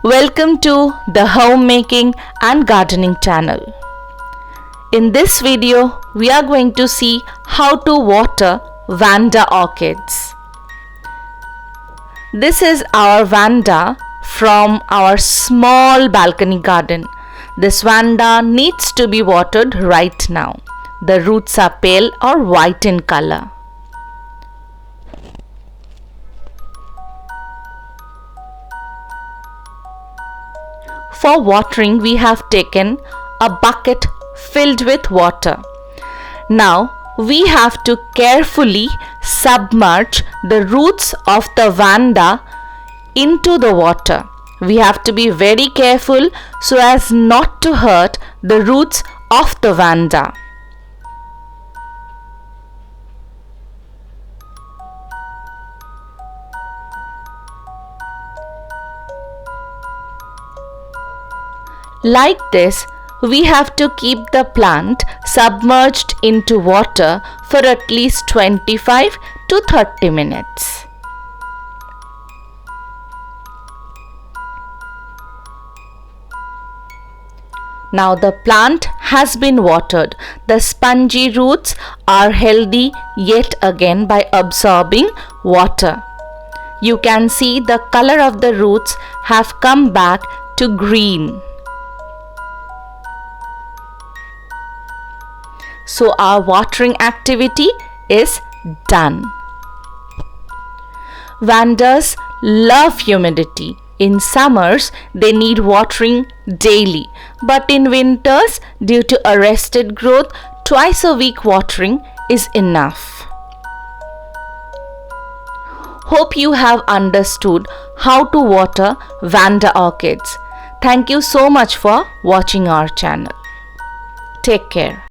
Welcome to the Homemaking and Gardening channel. In this video, we are going to see how to water Vanda orchids. This is our Vanda from our small balcony garden. This Vanda needs to be watered right now. The roots are pale or white in color. For watering, we have taken a bucket filled with water. Now, we have to carefully submerge the roots of the Vanda into the water. We have to be very careful so as not to hurt the roots of the Vanda. Like this, we have to keep the plant submerged into water for at least 25 to 30 minutes. Now the plant has been watered. The spongy roots are healthy yet again by absorbing water. You can see the color of the roots have come back to green. So our watering activity is done. Vandas love humidity. In summers, they need watering daily, but in winters, due to arrested growth, twice a week watering is enough. Hope you have understood how to water Vanda orchids. Thank you so much for watching our channel. Take care.